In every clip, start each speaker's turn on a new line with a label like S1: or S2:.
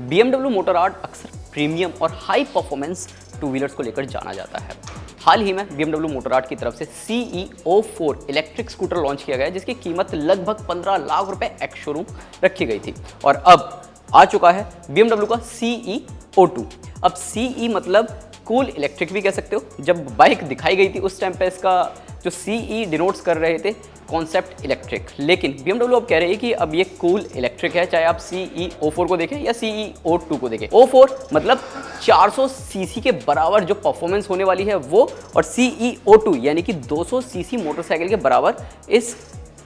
S1: BMW motor art अक्सर premium और high performance two wheelers को लेकर जाना जाता है। हाल ही में BMW मोटर आर्ट की तरफ से CE04 इलेक्ट्रिक स्कूटर लॉन्च किया गया, जिसकी कीमत लगभग 15 लाख रुपए एक्स शोरूम रखी गई थी और अब आ चुका है BMW का CE02। अब CE मतलब कूल इलेक्ट्रिक भी कह सकते हो। जब बाइक दिखाई गई थी उस टाइम पे इसका जो CE डिनोट्स कर रहे थे कॉन्सेप्ट इलेक्ट्रिक, लेकिन BMW अब कह रही है कि अब ये कूल इलेक्ट्रिक है, चाहे आप CE04 को देखें या CE02 को देखें। O4 मतलब 400 सीसी के बराबर जो परफॉर्मेंस होने वाली है वो, और CE02 यानी कि 200 सीसी मोटरसाइकिल के बराबर इस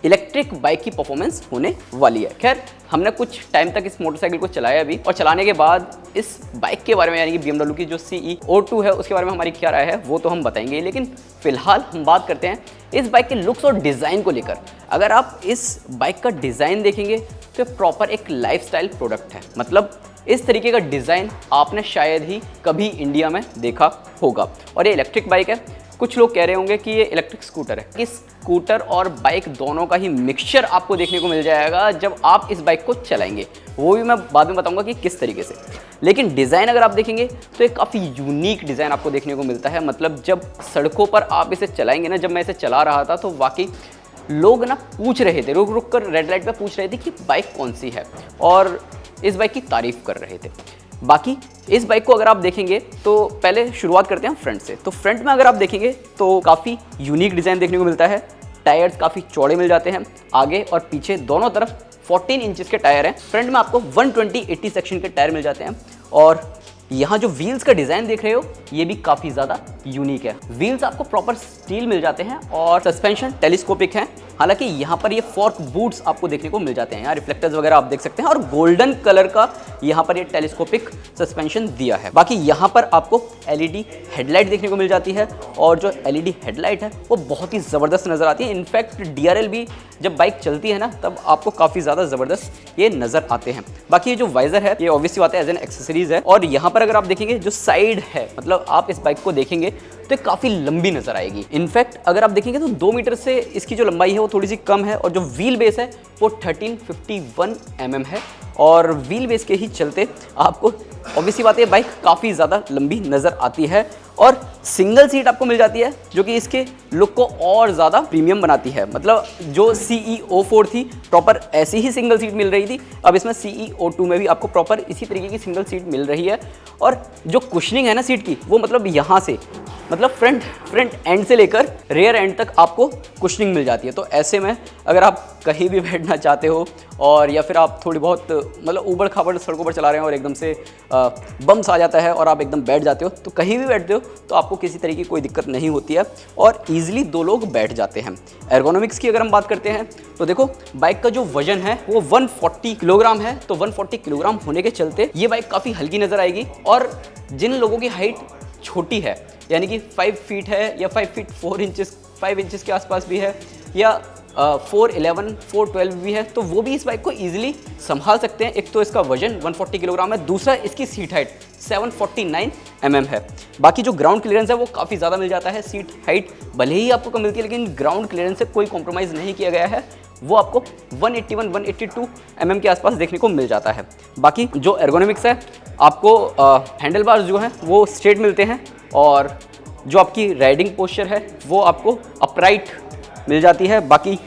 S1: इलेक्ट्रिक बाइक की परफॉर्मेंस होने वाली है। खैर, हमने कुछ टाइम तक इस मोटरसाइकिल को चलाया भी, और चलाने के बाद इस बाइक के बारे में यानी कि BMW की जो CE02 है उसके बारे में हमारी क्या राय है वो तो हम बताएंगे, लेकिन फिलहाल हम बात करते हैं इस बाइक के लुक्स और डिज़ाइन को लेकर। अगर आप इस बाइक का डिज़ाइन देखेंगे तो प्रॉपर एक लाइफस्टाइल प्रोडक्ट है। मतलब इस तरीके का डिज़ाइन आपने शायद ही कभी इंडिया में देखा होगा, और ये इलेक्ट्रिक बाइक है। कुछ लोग कह रहे होंगे कि ये इलेक्ट्रिक स्कूटर है। इस स्कूटर और बाइक दोनों का ही मिक्सचर आपको देखने को मिल जाएगा जब आप इस बाइक को चलाएंगे, वो भी मैं बाद में बताऊंगा कि किस तरीके से। लेकिन डिज़ाइन अगर आप देखेंगे तो एक काफ़ी यूनिक डिज़ाइन आपको देखने को मिलता है। मतलब जब सड़कों पर आप इसे चलाएंगे ना, जब मैं इसे चला रहा था तो वाकई लोग ना पूछ रहे थे, रुक रुक कर रेड लाइट पर पूछ रहे थे कि बाइक कौन सी है, और इस बाइक की तारीफ़ कर रहे थे। बाकी इस बाइक को अगर आप देखेंगे तो पहले शुरुआत करते हैं फ्रंट से। तो फ्रंट में अगर आप देखेंगे तो काफ़ी यूनिक डिज़ाइन देखने को मिलता है। टायर्स काफ़ी चौड़े मिल जाते हैं, आगे और पीछे दोनों तरफ 14 इंचेस के टायर हैं। फ्रंट में आपको 120/80 सेक्शन के टायर मिल जाते हैं, और यहाँ जो व्हील्स का डिज़ाइन देख रहे हो ये भी काफ़ी ज़्यादा यूनिक है। व्हील्स आपको प्रॉपर स्टील मिल जाते हैं और सस्पेंशन टेलीस्कोपिक है। हालांकि यहाँ पर ये फॉर्क बूट्स आपको देखने को मिल जाते हैं, यहाँ रिफ्लेक्टर्स वगैरह आप देख सकते हैं, और गोल्डन कलर का यहाँ पर ये टेलीस्कोपिक सस्पेंशन दिया है। बाकी यहाँ पर आपको LED हेडलाइट देखने को मिल जाती है, और जो LED हेडलाइट है वो बहुत ही ज़बरदस्त नज़र आती है। इनफैक्ट DRL भी जब बाइक चलती है ना तब आपको काफ़ी ज़्यादा ज़बरदस्त ये नज़र आते हैं। बाकी ये जो वाइज़र है ये ऑब्वियसली बात है एज एन एक्सेसरीज़ है, और यहाँ पर अगर आप देखेंगे जो साइड है, मतलब आप इस बाइक को देखेंगे तो काफ़ी लंबी नज़र आएगी। इनफैक्ट अगर आप देखेंगे तो 2 मीटर से इसकी जो लंबाई है वो थोड़ी सी कम है, और जो व्हील बेस है वो 1351 mm है, और व्हील बेस के ही चलते आपको ऑब्वियसली बात है बाइक काफ़ी ज़्यादा लंबी नज़र आती है। और सिंगल सीट आपको मिल जाती है जो कि इसके लुक को और ज़्यादा प्रीमियम बनाती है। मतलब जो CE04 थी प्रॉपर ऐसी ही सिंगल सीट मिल रही थी, अब इसमें CE02 में भी आपको प्रॉपर इसी तरीके की सिंगल सीट मिल रही है। और जो कुशनिंग है ना सीट की वो मतलब यहाँ से, मतलब फ्रंट एंड से लेकर रेयर एंड तक आपको कुशनिंग मिल जाती है। तो ऐसे में अगर आप कहीं भी बैठना चाहते हो, और या फिर आप थोड़ी बहुत मतलब ऊबड़ खाबड़ सड़कों पर चला रहे हैं और एकदम से बम्स आ जाता है और आप एकदम बैठ जाते हो, तो कहीं भी बैठते हो तो आपको किसी तरीके की कोई दिक्कत नहीं होती है, और ईजिली 2 लोग बैठ जाते हैं। एर्गोनॉमिक्स की अगर हम बात करते हैं तो देखो बाइक का जो वजन है वो 140 किलोग्राम है। तो 140 किलोग्राम होने के चलते ये बाइक काफ़ी हल्की नज़र आएगी, और जिन लोगों की हाइट छोटी है यानी कि 5 फीट है या 5 फीट 4 इंचेस 5 इंचेस के आसपास भी है, या 411 412 भी है, तो वो भी इस बाइक को ईजिली संभाल सकते हैं। एक तो इसका वजन 140 किलोग्राम है, दूसरा इसकी सीट हाइट 749 mm है। बाकी जो ग्राउंड क्लियरेंस है वो काफ़ी ज़्यादा मिल जाता है। सीट हाइट भले ही आपको कम मिलती है, लेकिन ग्राउंड क्लियरेंस से कोई कॉम्प्रोमाइज़ नहीं किया गया है, वो आपको 181-182 mm के आसपास देखने को मिल जाता है। बाकी जो एर्गोनॉमिक्स है आपको हैंडल बार्स जो हैं वो स्ट्रेट मिलते हैं, और जो आपकी राइडिंग पोस्चर है वो आपको अपराइट मिल जाती है। बाकी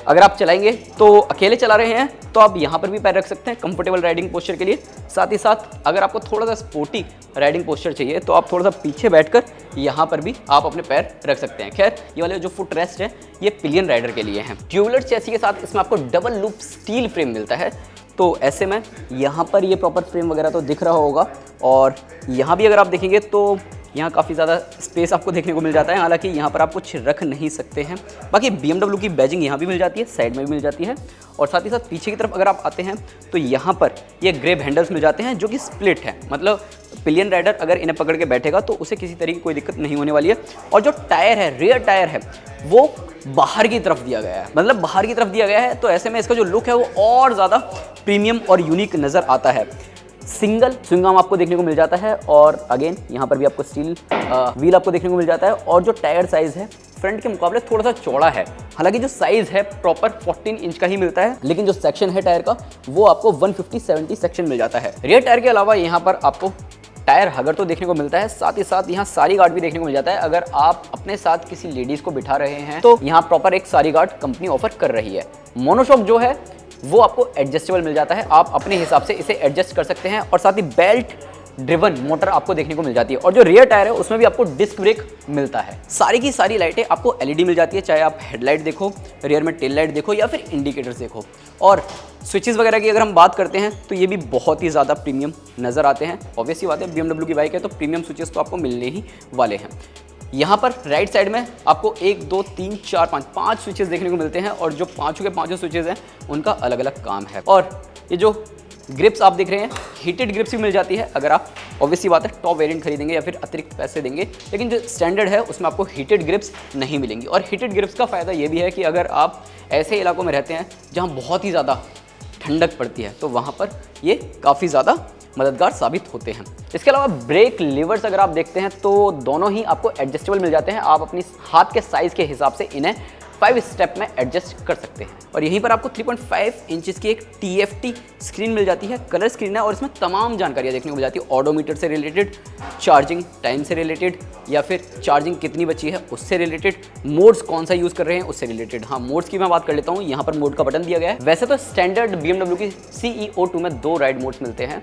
S1: अगर आप चलाएंगे तो अकेले चला रहे हैं तो आप यहाँ पर भी पैर रख सकते हैं कंफर्टेबल राइडिंग पोस्चर के लिए। साथ ही साथ अगर आपको थोड़ा सा स्पोर्टी राइडिंग पोस्चर चाहिए तो आप थोड़ा सा पीछे बैठकर यहाँ पर भी आप अपने पैर रख सकते हैं। खैर, ये वाले जो फुट रेस्ट है ये पिलियन राइडर के लिए हैं। ट्यूबुलर चेसी के साथ इसमें आपको डबल लूप स्टील फ्रेम मिलता है, तो ऐसे में यहाँ पर ये प्रॉपर फ्रेम वगैरह तो दिख रहा होगा, और यहाँ भी अगर आप देखेंगे तो यहाँ काफ़ी ज़्यादा स्पेस आपको देखने को मिल जाता है। हालांकि यहाँ पर आप कुछ रख नहीं सकते हैं। बाकी BMW की बैजिंग यहाँ भी मिल जाती है, साइड में भी मिल जाती है, और साथ ही साथ पीछे की तरफ अगर आप आते हैं तो यहाँ पर ये ग्रेब हैंडल्स मिल जाते हैं जो कि स्प्लिट है। मतलब पिलियन राइडर अगर इन्हें पकड़ के बैठेगा तो उसे किसी तरीके की कोई दिक्कत नहीं होने वाली है। और जो टायर है, रियर टायर है, वो बाहर की तरफ दिया गया है, मतलब बाहर की तरफ दिया गया है, तो ऐसे में इसका जो लुक है वो और ज़्यादा प्रीमियम और यूनिक नज़र आता है। सिंगल स्विंग आर्म आपको देखने को मिल जाता है, और अगेन यहाँ पर भी आपको स्टील व्हील आपको देखने को मिल जाता है, और जो टायर साइज़ है फ्रंट के मुकाबले थोड़ा सा चौड़ा है। हालांकि जो साइज है प्रॉपर 14 इंच का ही मिलता है, लेकिन जो सेक्शन है टायर का वो आपको 150/70 सेक्शन मिल जाता है। रियर टायर के अलावा यहाँ पर आपको टायर हगर तो देखने को मिलता है, साथ ही साथ यहाँ सारी गार्ड भी देखने को मिल जाता है। अगर आप अपने साथ किसी लेडीज को बिठा रहे हैं तो यहाँ प्रॉपर एक सारी गार्ड कंपनी ऑफर कर रही है। मोनोशॉक जो है वो आपको एडजस्टेबल मिल जाता है, आप अपने हिसाब से इसे एडजस्ट कर सकते हैं। और साथ ही बेल्ट ड्रिवन मोटर आपको देखने को मिल जाती है। और जो रियर टायर है उसमें भी आपको डिस्क ब्रेक मिलता है। सारी की सारी लाइटें आपको एलईडी मिल जाती है, चाहे आप हेडलाइट देखो, रियर में टेल लाइट देखो या फिर इंडिकेटर्स देखो। और स्विचेस वगैरह की अगर हम बात करते हैं तो ये भी बहुत ही ज़्यादा प्रीमियम नज़र आते हैं। ऑब्वियसली बात है, BMW की बाइक है तो प्रीमियम स्विचेस तो आपको मिलने ही वाले हैं। यहाँ पर राइट साइड में आपको 1 2 3 4 5 स्विचेस देखने को मिलते हैं और जो पाँचों के पाँचों स्विचेस हैं उनका अलग अलग काम है। और ये जो ग्रिप्स आप देख रहे हैं, हीटेड ग्रिप्स भी मिल जाती है अगर आप ऑब्वियसली बात है टॉप वेरिएंट खरीदेंगे या फिर अतिरिक्त पैसे देंगे। लेकिन जो स्टैंडर्ड है उसमें आपको हीटेड ग्रिप्स नहीं मिलेंगी। और हीटेड ग्रिप्स का फ़ायदा ये भी है कि अगर आप ऐसे इलाकों में रहते हैं जहाँ बहुत ही ज़्यादा ठंडक पड़ती है तो वहाँ पर ये काफ़ी ज़्यादा मददगार साबित होते हैं। इसके अलावा ब्रेक लीवर्स अगर आप देखते हैं तो दोनों ही आपको एडजस्टेबल मिल जाते हैं। आप अपनी हाथ के साइज़ के हिसाब से इन्हें 5 स्टेप में एडजस्ट कर सकते हैं। और यहीं पर आपको 3.5 इंचेस की एक TFT स्क्रीन मिल जाती है, कलर स्क्रीन है और इसमें तमाम जानकारियाँ देखने को मिल जाती है। ऑडोमीटर से रिलेटेड, चार्जिंग टाइम से रिलेटेड या फिर चार्जिंग कितनी बची है उससे रिलेटेड, मोड्स कौन सा यूज़ कर रहे हैं उससे रिलेटेड। हाँ, मोड्स की मैं बात कर लेता हूँ। यहाँ पर मोड का बटन दिया गया है। वैसे तो स्टैंडर्ड BMW की CEO2 में 2 राइड मोड्स मिलते हैं,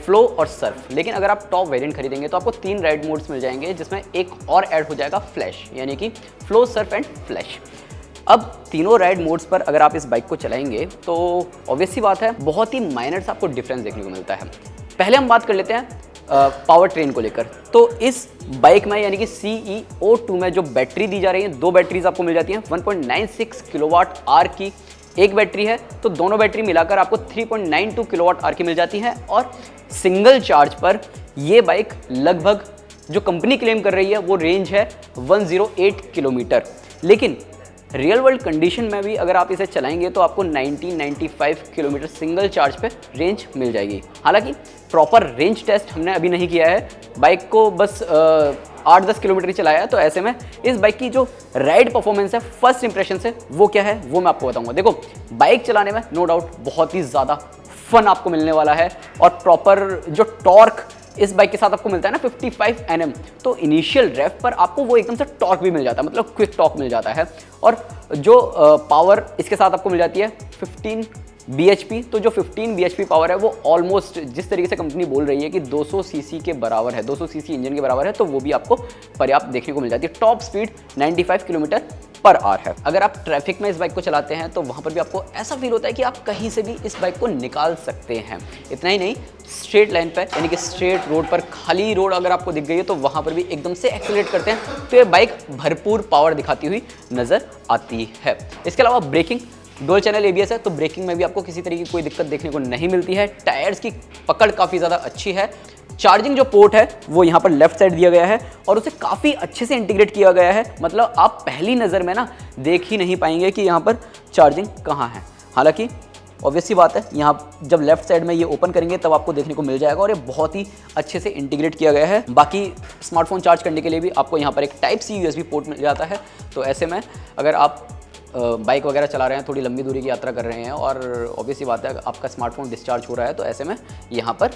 S1: फ्लो और सर्फ। लेकिन अगर आप टॉप वेरिएंट खरीदेंगे तो आपको 3 राइड मोड्स मिल जाएंगे, जिसमें एक और ऐड हो जाएगा फ्लैश, यानी कि फ्लो, सर्फ एंड फ्लैश। अब तीनों राइड मोड्स पर अगर आप इस बाइक को चलाएंगे तो ऑब्वियसली बात है बहुत ही माइनर आपको डिफरेंस देखने को मिलता है। पहले हम बात कर लेते हैं पावर ट्रेन को लेकर। तो इस बाइक में यानी कि CEO2 में जो बैटरी दी जा रही है, 2 बैटरीज आपको मिल जाती हैं। 1.96 किलोवाट आवर की एक बैटरी है, तो दोनों बैटरी मिलाकर आपको 3.92 किलोवाट आवर की मिल जाती है। और सिंगल चार्ज पर ये बाइक लगभग जो कंपनी क्लेम कर रही है वो रेंज है 108 किलोमीटर। लेकिन रियल वर्ल्ड कंडीशन में भी अगर आप इसे चलाएंगे तो आपको 95 किलोमीटर सिंगल चार्ज पे रेंज मिल जाएगी। हालांकि प्रॉपर रेंज टेस्ट हमने अभी नहीं किया है, बाइक को बस 8-10 किलोमीटर ही चलाया है। तो ऐसे में इस बाइक की जो राइड परफॉर्मेंस है फर्स्ट इंप्रेशन से वो क्या है वो मैं आपको बताऊंगा। देखो, बाइक चलाने में नो डाउट बहुत ही ज़्यादा फन आपको मिलने वाला है। और प्रॉपर जो टॉर्क इस बाइक के साथ आपको मिलता है ना 55 Nm, तो इनिशियल रेफ पर आपको वो एकदम से टॉर्क भी मिल जाता है, मतलब क्विक टॉर्क मिल जाता है। और जो पावर इसके साथ आपको मिल जाती है 15 bhp, तो जो 15 bhp पावर है वो ऑलमोस्ट जिस तरीके से कंपनी बोल रही है कि 200 सीसी के बराबर है, 200 सीसी इंजन के बराबर है, तो वो भी आपको पर्याप्त देखने को मिल जाती है। Top speed 95 kilometre per hour है। अगर आप ट्रैफिक में इस बाइक को चलाते हैं तो वहाँ पर भी आपको ऐसा फील होता है कि आप कहीं से भी इस बाइक को निकाल सकते हैं। इतना ही नहीं, स्ट्रेट लाइन पर यानी कि स्ट्रेट रोड पर, खाली रोड अगर आपको दिख गई है तो वहाँ पर भी एकदम से एक्सेलरेट करते हैं तो ये बाइक भरपूर पावर दिखाती हुई नज़र आती है। इसके अलावा ब्रेकिंग, डुअल चैनल ABS है तो ब्रेकिंग में भी आपको किसी तरीके की कोई दिक्कत देखने को नहीं मिलती है। टायर्स की पकड़ काफ़ी ज़्यादा अच्छी है। चार्जिंग जो पोर्ट है वो यहाँ पर लेफ्ट साइड दिया गया है और उसे काफ़ी अच्छे से इंटीग्रेट किया गया है। मतलब आप पहली नज़र में ना देख ही नहीं पाएंगे कि यहाँ पर चार्जिंग कहाँ है। हालांकि ऑब्वियसली बात है, यहाँ जब लेफ्ट साइड में ये ओपन करेंगे तब आपको देखने को मिल जाएगा और ये बहुत ही अच्छे से इंटीग्रेट किया गया है। बाकी स्मार्टफोन चार्ज करने के लिए भी आपको यहाँ पर एक Type-C USB पोर्ट मिल जाता है। तो ऐसे में अगर आप बाइक वगैरह चला रहे हैं, थोड़ी लंबी दूरी की यात्रा कर रहे हैं और ऑब्वियसली बात है आपका स्मार्टफोन डिस्चार्ज हो रहा है, तो ऐसे में यहाँ पर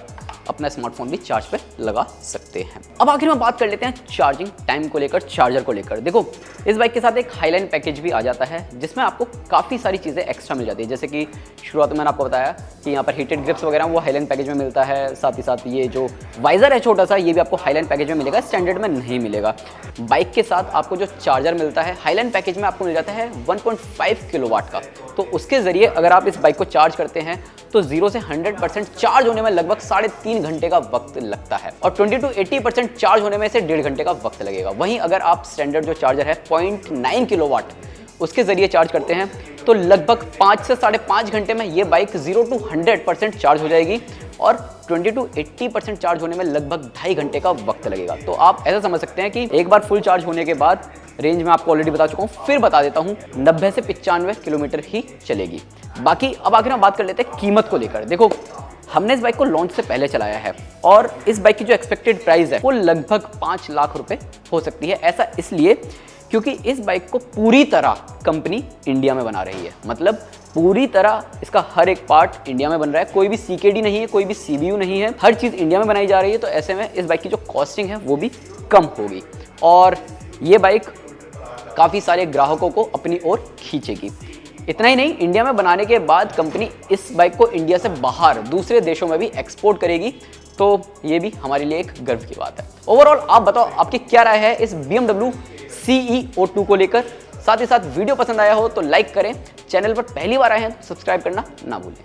S1: अपना स्मार्टफोन भी चार्ज पे लगा सकते हैं। अब आखिर में बात कर लेते हैं चार्जिंग टाइम को लेकर, चार्जर को लेकर। देखो, इस बाइक के साथ एक हाईलाइन पैकेज भी आ जाता है जिसमें आपको काफ़ी सारी चीज़ें एक्स्ट्रा मिल जाती है। जैसे कि शुरुआत में मैंने आपको बताया कि यहाँ पर हीटेड ग्रिप्स वगैरह वो हाईलाइन पैकेज में मिलता है। साथ ही साथ ये जो वाइजर है छोटा सा, ये भी आपको हाईलाइन पैकेज में मिलेगा, स्टैंडर्ड में नहीं मिलेगा। बाइक के साथ आपको जो चार्जर मिलता है हाईलाइन पैकेज में आपको मिल जाता है 1.5 किलोवाट का। तो उसके ज़रिए अगर आप इस बाइक को चार्ज करते हैं तो 0 से 100% चार्ज होने में लगभग 3.5 घंटे का वक्त लगता है और 20 to 80% चार्ज होने में से 1.5 घंटे का वक्त लगेगा। वहीं अगर आप स्टैंडर्ड जो चार्जर है 0.9 किलोवाट उसके ज़रिए चार्ज करते हैं तो लगभग 5 से 5.5 घंटे में ये बाइक 0 to 100% चार्ज हो जाएगी और 20 to 80% चार्ज होने में लगभग 2.5 घंटे का वक्त लगेगा। तो आप ऐसा समझ सकते हैं कि एक बार फुल चार्ज होने के बाद रेंज में आपको ऑलरेडी बता चुका हूँ, फिर बता देता हूँ, 90 से 95 किलोमीटर ही चलेगी। बाकी अब आखिर में बात कर लेते हैं कीमत को लेकर। देखो, हमने इस बाइक को लॉन्च से पहले चलाया है और इस बाइक की जो एक्सपेक्टेड प्राइस है वो लगभग 5 लाख रुपए हो सकती है। ऐसा इसलिए क्योंकि इस बाइक को पूरी तरह कंपनी इंडिया में बना रही है। मतलब पूरी तरह इसका हर एक पार्ट इंडिया में बन रहा है, कोई भी CKD नहीं है, कोई भी CBU नहीं है, हर चीज़ इंडिया में बनाई जा रही है। तो ऐसे में इस बाइक की जो कॉस्टिंग है वो भी कम होगी और ये बाइक काफ़ी सारे ग्राहकों को अपनी ओर खींचेगी। इतना ही नहीं, इंडिया में बनाने के बाद कंपनी इस बाइक को इंडिया से बाहर दूसरे देशों में भी एक्सपोर्ट करेगी, तो ये भी हमारे लिए एक गर्व की बात है। ओवरऑल आप बताओ आपकी क्या राय है इस BMW CE02 को लेकर। साथ ही साथ वीडियो पसंद आया हो तो लाइक करें, चैनल पर पहली बार आए हैं तो सब्सक्राइब करना ना भूलें।